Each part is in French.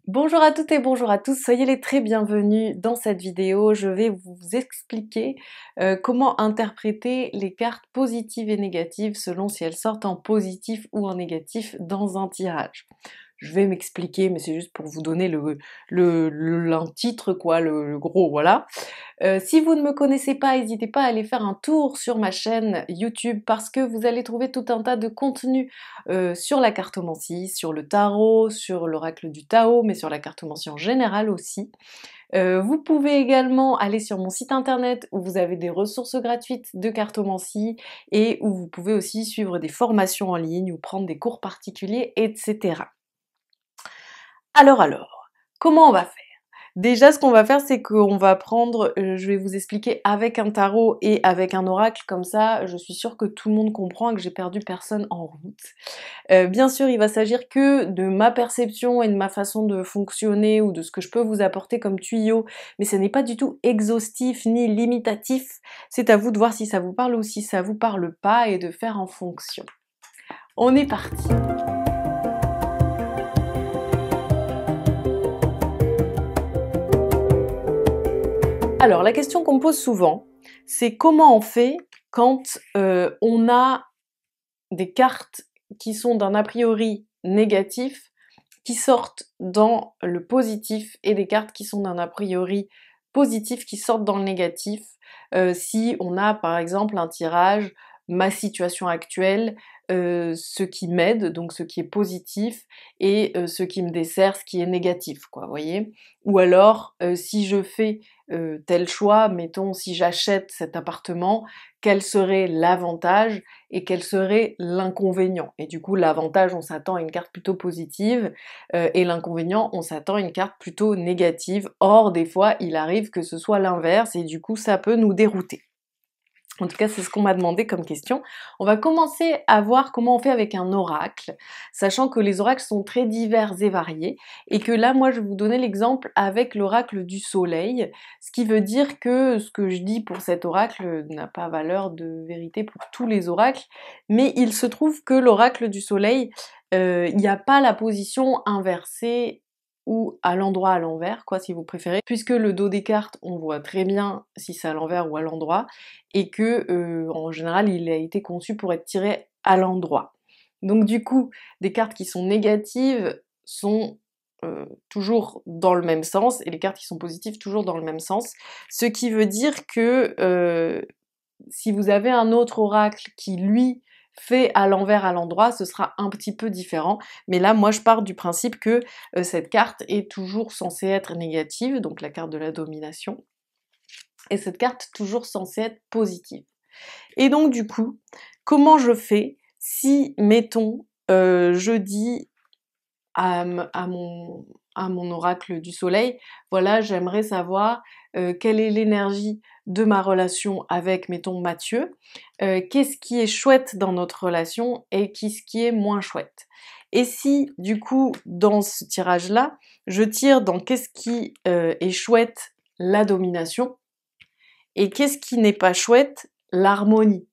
Bonjour à toutes et bonjour à tous, soyez les très bienvenus dans cette vidéo. Je vais vous expliquer comment interpréter les cartes positives et négatives selon si elles sortent en positif ou en négatif dans un tirage. Je vais m'expliquer, mais c'est juste pour vous donner un titre, quoi, le gros, voilà. Si vous ne me connaissez pas, n'hésitez pas à aller faire un tour sur ma chaîne YouTube parce que vous allez trouver tout un tas de contenus sur la cartomancie, sur le tarot, sur l'oracle du Tao, mais sur la cartomancie en général aussi. Vous pouvez également aller sur mon site internet où vous avez des ressources gratuites de cartomancie et où vous pouvez aussi suivre des formations en ligne ou prendre des cours particuliers, etc. Alors, comment on va faire? Déjà, ce qu'on va faire, c'est qu'on va prendre, je vais vous expliquer avec un tarot et avec un oracle, comme ça, je suis sûre que tout le monde comprend et que j'ai perdu personne en route. Bien sûr, il va s'agir que de ma perception et de ma façon de fonctionner ou de ce que je peux vous apporter comme tuyau, mais ce n'est pas du tout exhaustif ni limitatif. C'est à vous de voir si ça vous parle ou si ça vous parle pas et de faire en fonction. On est parti! Alors, la question qu'on me pose souvent, c'est comment on fait quand on a des cartes qui sont d'un a priori négatif, qui sortent dans le positif, et des cartes qui sont d'un a priori positif, qui sortent dans le négatif. Si on a par exemple un tirage, ma situation actuelle, ce qui m'aide, donc ce qui est positif, et ce qui me dessert, ce qui est négatif, quoi, vous voyez? Ou alors, si je fais tel choix, mettons si j'achète cet appartement, quel serait l'avantage et quel serait l'inconvénient? Et du coup, l'avantage, on s'attend à une carte plutôt positive, et l'inconvénient, on s'attend à une carte plutôt négative. Or, des fois, il arrive que ce soit l'inverse, et du coup, ça peut nous dérouter. En tout cas, c'est ce qu'on m'a demandé comme question. On va commencer à voir comment on fait avec un oracle, sachant que les oracles sont très divers et variés, et que là, moi, je vais vous donner l'exemple avec l'oracle du soleil, ce qui veut dire que ce que je dis pour cet oracle n'a pas valeur de vérité pour tous les oracles, mais il se trouve que l'oracle du soleil, il n'y a pas la position inversée ou à l'endroit à l'envers, quoi, si vous préférez, puisque le dos des cartes, on voit très bien si c'est à l'envers ou à l'endroit, et que en général il a été conçu pour être tiré à l'endroit. Donc du coup, des cartes qui sont négatives sont toujours dans le même sens, et les cartes qui sont positives toujours dans le même sens, ce qui veut dire que si vous avez un autre oracle qui lui fait à l'envers à l'endroit, ce sera un petit peu différent, mais là moi je pars du principe que cette carte est toujours censée être négative, donc la carte de la domination, et cette carte toujours censée être positive. Et donc du coup, comment je fais si, mettons, je dis à mon oracle du soleil, voilà, j'aimerais savoir quelle est l'énergie de ma relation avec, mettons, Mathieu, qu'est-ce qui est chouette dans notre relation et qu'est-ce qui est moins chouette. Et si, du coup, dans ce tirage-là, je tire dans qu'est-ce qui est chouette, la domination, et qu'est-ce qui n'est pas chouette, l'harmonie.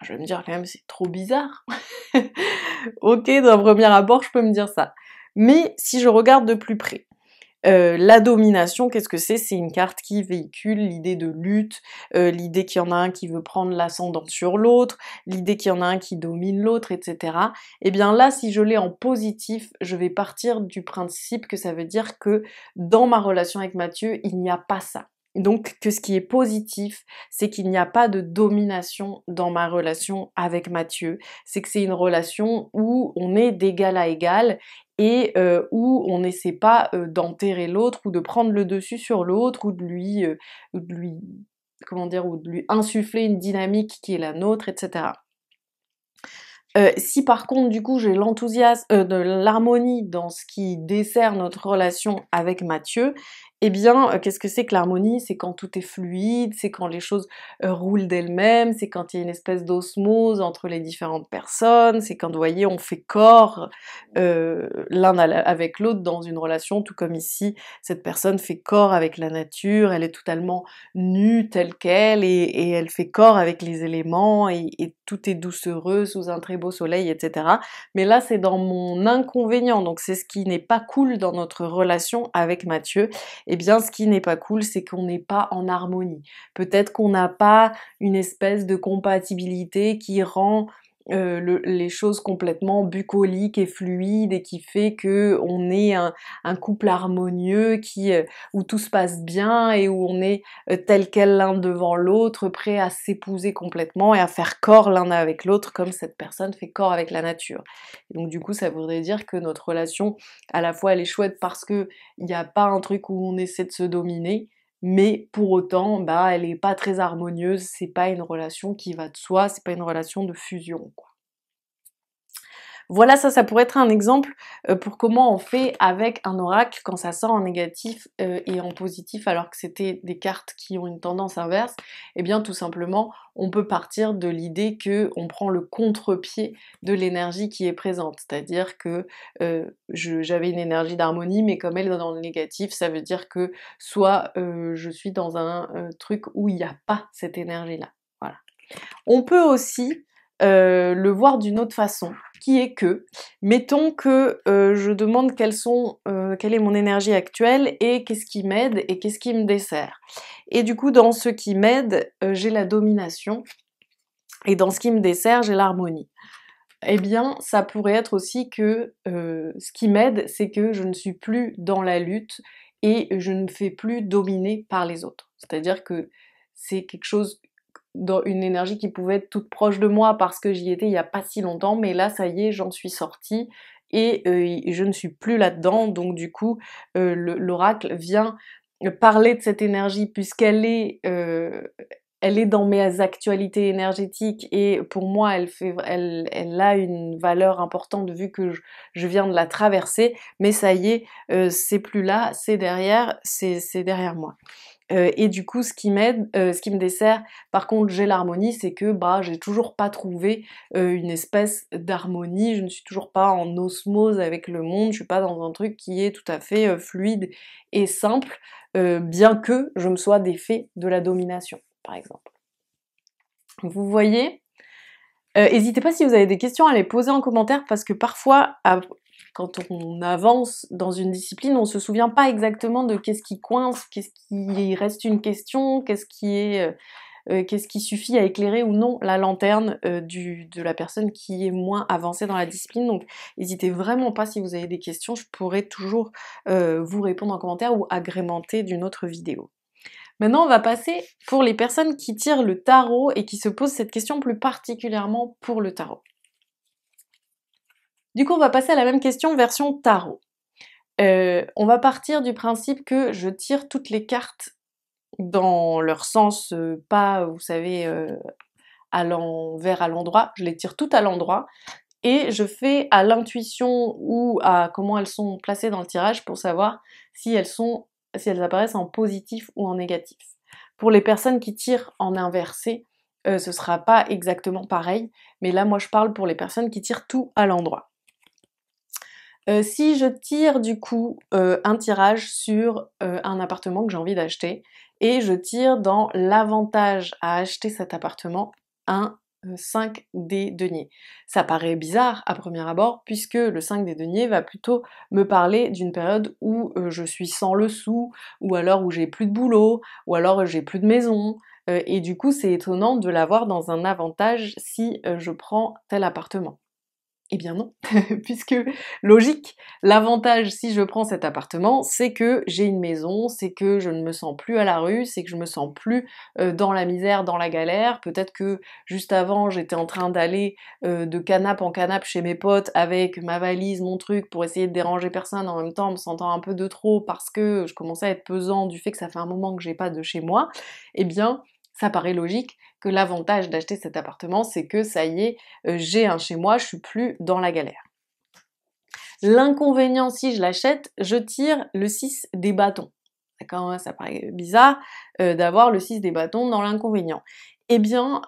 Je vais me dire quand même, c'est trop bizarre. Ok, d'un premier abord, je peux me dire ça. Mais si je regarde de plus près, la domination, qu'est-ce que c'est? C'est une carte qui véhicule l'idée de lutte, l'idée qu'il y en a un qui veut prendre l'ascendant sur l'autre, l'idée qu'il y en a un qui domine l'autre, etc. Et bien là, si je l'ai en positif, je vais partir du principe que ça veut dire que dans ma relation avec Mathieu, il n'y a pas ça. Donc que ce qui est positif, c'est qu'il n'y a pas de domination dans ma relation avec Mathieu. C'est que c'est une relation où on est d'égal à égal, et où on n'essaie pas d'enterrer l'autre ou de prendre le dessus sur l'autre ou de lui comment dire, ou de lui insuffler une dynamique qui est la nôtre, etc. Si par contre du coup j'ai l'enthousiasme, de l'harmonie dans ce qui dessert notre relation avec Mathieu, Eh bien, qu'est-ce que c'est que l'harmonie? C'est quand tout est fluide, c'est quand les choses roulent d'elles-mêmes, c'est quand il y a une espèce d'osmose entre les différentes personnes, c'est quand, vous voyez, on fait corps l'un avec l'autre dans une relation, tout comme ici, cette personne fait corps avec la nature, elle est totalement nue telle qu'elle, et elle fait corps avec les éléments, et tout est doucereux sous un très beau soleil, etc. Mais là, c'est dans mon inconvénient, donc c'est ce qui n'est pas cool dans notre relation avec Mathieu. Eh bien, ce qui n'est pas cool, c'est qu'on n'est pas en harmonie. Peut-être qu'on n'a pas une espèce de compatibilité qui rend les choses complètement bucoliques et fluides, et qui fait que on est un couple harmonieux où tout se passe bien, et où on est tel quel l'un devant l'autre, prêt à s'épouser complètement et à faire corps l'un avec l'autre, comme cette personne fait corps avec la nature. Et donc du coup, ça voudrait dire que notre relation, à la fois, elle est chouette parce que il n'y a pas un truc où on essaie de se dominer, mais pour autant, bah, elle est pas très harmonieuse, c'est pas une relation qui va de soi, c'est pas une relation de fusion, quoi. Voilà, ça pourrait être un exemple pour comment on fait avec un oracle quand ça sort en négatif et en positif, alors que c'était des cartes qui ont une tendance inverse. Eh bien, tout simplement, on peut partir de l'idée que on prend le contre-pied de l'énergie qui est présente. C'est-à-dire que j'avais une énergie d'harmonie, mais comme elle est dans le négatif, ça veut dire que soit je suis dans un truc où il n'y a pas cette énergie-là. Voilà. On peut aussi le voir d'une autre façon, qui est que, mettons que je demande quelle est mon énergie actuelle, et qu'est-ce qui m'aide et qu'est-ce qui me dessert. Et du coup, dans ce qui m'aide, j'ai la domination, et dans ce qui me dessert, j'ai l'harmonie. Eh bien, ça pourrait être aussi que ce qui m'aide, c'est que je ne suis plus dans la lutte, et je ne me fais plus dominer par les autres. C'est-à-dire que c'est quelque chose, dans une énergie qui pouvait être toute proche de moi parce que j'y étais il y a pas si longtemps, mais là, ça y est, j'en suis sortie, et je ne suis plus là-dedans, donc du coup, l'oracle vient parler de cette énergie, puisqu'elle elle est dans mes actualités énergétiques, et pour moi, elle a une valeur importante vu que je viens de la traverser, mais ça y est, c'est plus là, c'est derrière moi. Et du coup, ce qui m'aide, ce qui me dessert, par contre, j'ai l'harmonie, c'est que bah j'ai toujours pas trouvé une espèce d'harmonie, je ne suis toujours pas en osmose avec le monde, je suis pas dans un truc qui est tout à fait fluide et simple, bien que je me sois défait de la domination, par exemple. Vous voyez? N'hésitez pas, si vous avez des questions, à les poser en commentaire, parce que parfois, quand on avance dans une discipline, on se souvient pas exactement de qu'est-ce qui coince, qu'est-ce qui reste une question, qu'est-ce qui suffit à éclairer ou non la lanterne de la personne qui est moins avancée dans la discipline. Donc n'hésitez vraiment pas, si vous avez des questions, je pourrai toujours vous répondre en commentaire ou agrémenter d'une autre vidéo. Maintenant, on va passer pour les personnes qui tirent le tarot et qui se posent cette question plus particulièrement pour le tarot. Du coup, on va passer à la même question version tarot. On va partir du principe que je tire toutes les cartes dans leur sens, pas, vous savez, à l'envers, à l'endroit. Je les tire toutes à l'endroit, et je fais à l'intuition ou à comment elles sont placées dans le tirage pour savoir si elles apparaissent en positif ou en négatif. Pour les personnes qui tirent en inversé, ce sera pas exactement pareil, mais là moi je parle pour les personnes qui tirent tout à l'endroit. Si je tire du coup un tirage sur un appartement que j'ai envie d'acheter, et je tire dans l'avantage à acheter cet appartement, un 5 des deniers. Ça paraît bizarre à premier abord, puisque le 5 des deniers va plutôt me parler d'une période où je suis sans le sou, ou alors où j'ai plus de boulot, ou alors j'ai plus de maison, et du coup c'est étonnant de l'avoir dans un avantage si je prends tel appartement. Eh bien non, puisque logique, l'avantage si je prends cet appartement, c'est que j'ai une maison, c'est que je ne me sens plus à la rue, c'est que je me sens plus dans la misère, dans la galère. Peut-être que juste avant, j'étais en train d'aller de canapé en canapé chez mes potes avec ma valise, mon truc, pour essayer de déranger personne, en même temps en me sentant un peu de trop parce que je commençais à être pesant du fait que ça fait un moment que j'ai pas de chez moi. Eh bien, ça paraît logique que l'avantage d'acheter cet appartement, c'est que ça y est, j'ai un chez moi, je suis plus dans la galère. L'inconvénient, si je l'achète, je tire le 6 des bâtons. ça paraît bizarre d'avoir le 6 des bâtons dans l'inconvénient. Eh bien,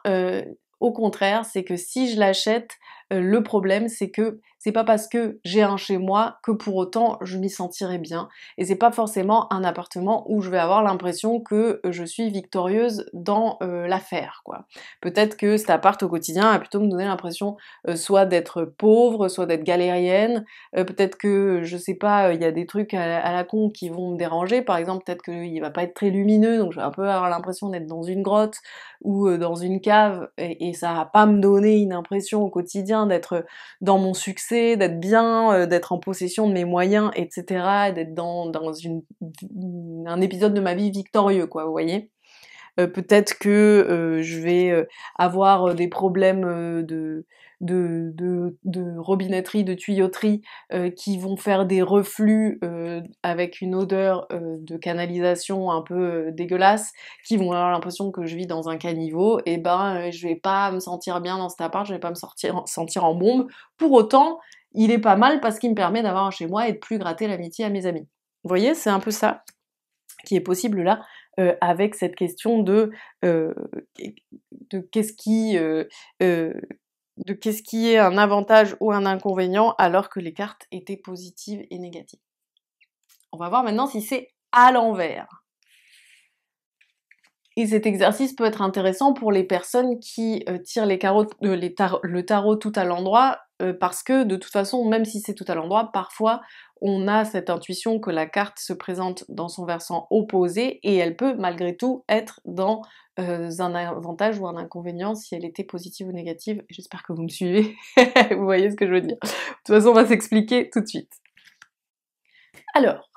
au contraire, c'est que si je l'achète, le problème c'est que c'est pas parce que j'ai un chez moi que pour autant je m'y sentirai bien. Et c'est pas forcément un appartement où je vais avoir l'impression que je suis victorieuse dans l'affaire, quoi. Peut-être que cet appart au quotidien va plutôt me donner l'impression soit d'être pauvre, soit d'être galérienne, peut-être que, je sais pas, il y a des trucs à la con qui vont me déranger, par exemple peut-être qu'il va pas être très lumineux, donc je vais un peu avoir l'impression d'être dans une grotte ou dans une cave, et ça va pas me donner une impression au quotidien d'être dans mon succès, d'être bien, d'être en possession de mes moyens, etc., d'être dans un épisode de ma vie victorieux, quoi, vous voyez. Peut-être que je vais avoir des problèmes de robinetterie, de tuyauterie qui vont faire des reflux avec une odeur de canalisation un peu dégueulasse, qui vont avoir l'impression que je vis dans un caniveau, et ben je vais pas me sentir bien dans cet appart, je vais pas me sentir en bombe. Pour autant, il est pas mal parce qu'il me permet d'avoir un chez moi et de plus gratter l'amitié à mes amis. Vous voyez, c'est un peu ça qui est possible là, avec cette question euh, de qu'est-ce qui, de qu'est-ce qui est un avantage ou un inconvénient alors que les cartes étaient positives et négatives. On va voir maintenant si c'est à l'envers. Et cet exercice peut être intéressant pour les personnes qui tirent le tarot tout à l'endroit, parce que de toute façon, même si c'est tout à l'endroit, parfois on a cette intuition que la carte se présente dans son versant opposé, et elle peut malgré tout être dans un avantage ou un inconvénient si elle était positive ou négative. J'espère que vous me suivez, vous voyez ce que je veux dire. De toute façon, on va s'expliquer tout de suite. Alors,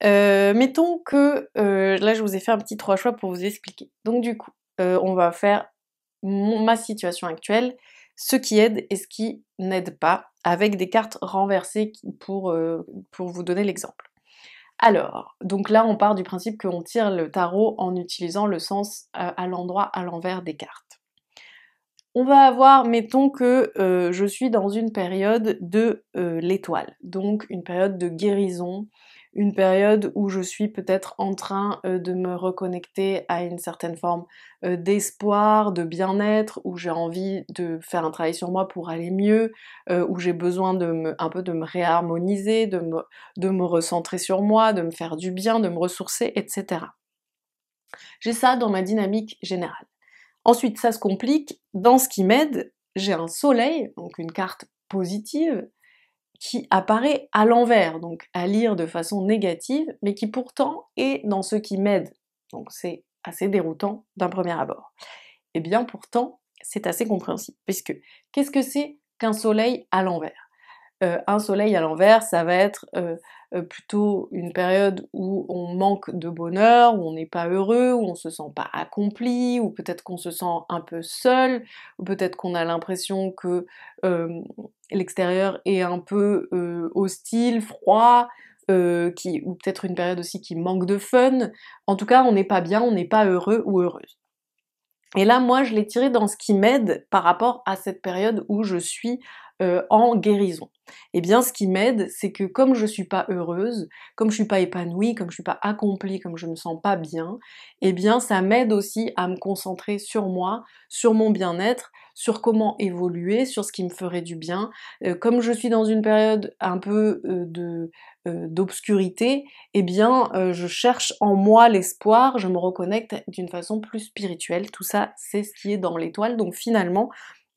mettons que là je vous ai fait un petit 3 choix pour vous expliquer. Donc du coup, on va faire ma situation actuelle, ce qui aide et ce qui n'aide pas, avec des cartes renversées pour vous donner l'exemple. Alors, donc là on part du principe qu'on tire le tarot en utilisant le sens à l'endroit, à l'envers des cartes. On va avoir, mettons que je suis dans une période de l'étoile, donc une période de guérison, une période où je suis peut-être en train de me reconnecter à une certaine forme d'espoir, de bien-être, où j'ai envie de faire un travail sur moi pour aller mieux, où j'ai besoin un peu de me réharmoniser, de me recentrer sur moi, de me faire du bien, de me ressourcer, etc. J'ai ça dans ma dynamique générale. Ensuite, ça se complique. Dans ce qui m'aide, j'ai un soleil, donc une carte positive, qui apparaît à l'envers, donc à lire de façon négative, mais qui pourtant est dans ce qui m'aide. Donc c'est assez déroutant d'un premier abord. Et bien pourtant, c'est assez compréhensible, puisque qu'est-ce que c'est qu'un soleil à l'envers? Un soleil à l'envers, ça va être plutôt une période où on manque de bonheur, où on n'est pas heureux, où on se sent pas accompli, ou peut-être qu'on se sent un peu seul, ou peut-être qu'on a l'impression que l'extérieur est un peu hostile, froid, ou peut-être une période aussi qui manque de fun. En tout cas, on n'est pas bien, on n'est pas heureux ou heureuse. Et là, moi, je l'ai tiré dans ce qui m'aide par rapport à cette période où je suis en guérison. Eh bien, ce qui m'aide, c'est que comme je suis pas heureuse, comme je suis pas épanouie, comme je suis pas accomplie, comme je me sens pas bien, eh bien, ça m'aide aussi à me concentrer sur moi, sur mon bien-être, sur comment évoluer, sur ce qui me ferait du bien. Comme je suis dans une période un peu d'obscurité, eh bien, je cherche en moi l'espoir, je me reconnecte d'une façon plus spirituelle. Tout ça, c'est ce qui est dans l'étoile. Donc finalement,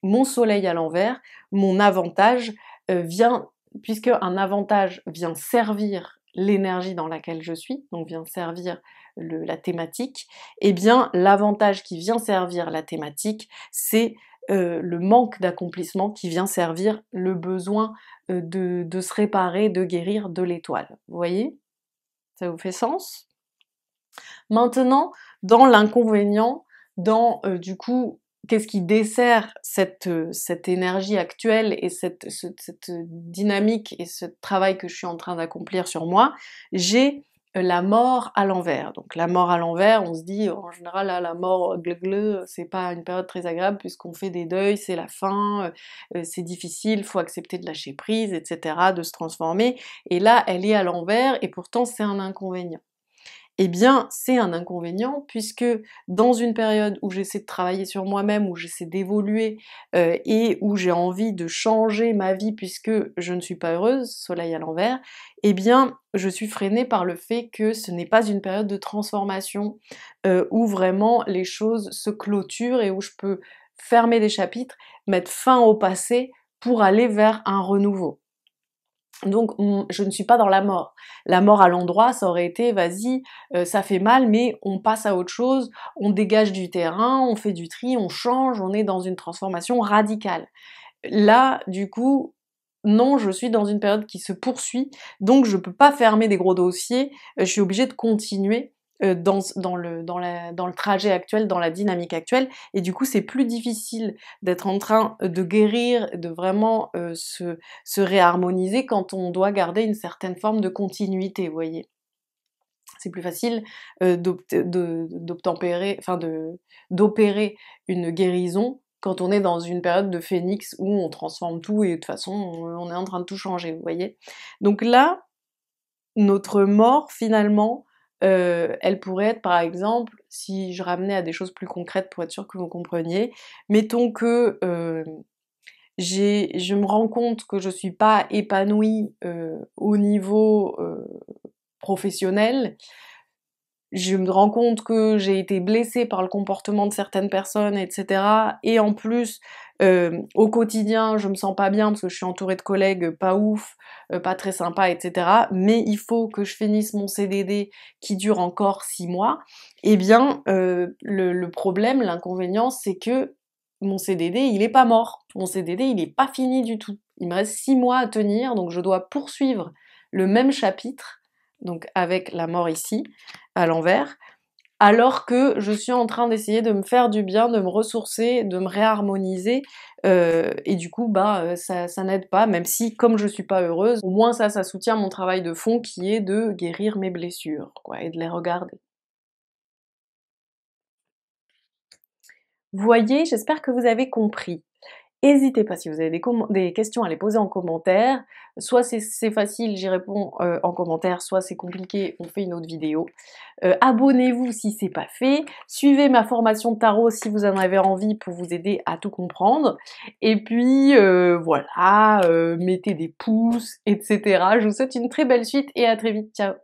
mon soleil à l'envers, mon avantage vient, puisque un avantage vient servir l'énergie dans laquelle je suis, donc vient servir la thématique, eh bien l'avantage qui vient servir la thématique, c'est le manque d'accomplissement qui vient servir le besoin de se réparer, de guérir de l'étoile. Vous voyez? Ça vous fait sens? Maintenant, dans l'inconvénient, dans du coup, qu'est-ce qui dessert cette énergie actuelle et cette dynamique et ce travail que je suis en train d'accomplir sur moi, j'ai la mort à l'envers. Donc la mort à l'envers, on se dit en général là, la mort c'est pas une période très agréable puisqu'on fait des deuils, c'est la fin, c'est difficile, faut accepter de lâcher prise, etc., de se transformer. Et là, elle est à l'envers et pourtant c'est un inconvénient. eh bien c'est un inconvénient, puisque dans une période où j'essaie de travailler sur moi-même, où j'essaie d'évoluer et où j'ai envie de changer ma vie puisque je ne suis pas heureuse, soleil à l'envers, eh bien je suis freinée par le fait que ce n'est pas une période de transformation où vraiment les choses se clôturent et où je peux fermer des chapitres, mettre fin au passé pour aller vers un renouveau. Donc je ne suis pas dans la mort. La mort à l'endroit, ça aurait été, vas-y, ça fait mal, mais on passe à autre chose, on dégage du terrain, on fait du tri, on change, on est dans une transformation radicale. Là, du coup, non, je suis dans une période qui se poursuit, donc je peux pas fermer des gros dossiers, je suis obligée de continuer dans le trajet actuel, dans la dynamique actuelle, et du coup c'est plus difficile d'être en train de guérir, de vraiment se réharmoniser quand on doit garder une certaine forme de continuité, vous voyez. C'est plus facile d'opérer une guérison quand on est dans une période de phénix où on transforme tout et de toute façon on est en train de tout changer, vous voyez. Donc là, notre mort finalement, elle pourrait être par exemple, si je ramenais à des choses plus concrètes pour être sûre que vous compreniez, mettons que je me rends compte que je suis pas épanouie au niveau professionnel, je me rends compte que j'ai été blessée par le comportement de certaines personnes, etc. Et en plus, au quotidien, je me sens pas bien parce que je suis entourée de collègues pas ouf, pas très sympas, etc. Mais il faut que je finisse mon CDD qui dure encore 6 mois. Eh bien, le problème, l'inconvénient, c'est que mon CDD, il est pas mort. Mon CDD, il est pas fini du tout. Il me reste 6 mois à tenir, donc je dois poursuivre le même chapitre, donc avec la mort ici, à l'envers, alors que je suis en train d'essayer de me faire du bien, de me ressourcer, de me réharmoniser, et du coup, ça n'aide pas, même si, comme je suis pas heureuse, au moins ça soutient mon travail de fond qui est de guérir mes blessures, quoi, et de les regarder. Vous voyez, j'espère que vous avez compris. N'hésitez pas si vous avez des questions à les poser en commentaire. Soit c'est facile, j'y réponds en commentaire, soit c'est compliqué, on fait une autre vidéo. Abonnez-vous si c'est pas fait. Suivez ma formation de tarot si vous en avez envie pour vous aider à tout comprendre. Et puis voilà, mettez des pouces, etc. Je vous souhaite une très belle suite et à très vite. Ciao!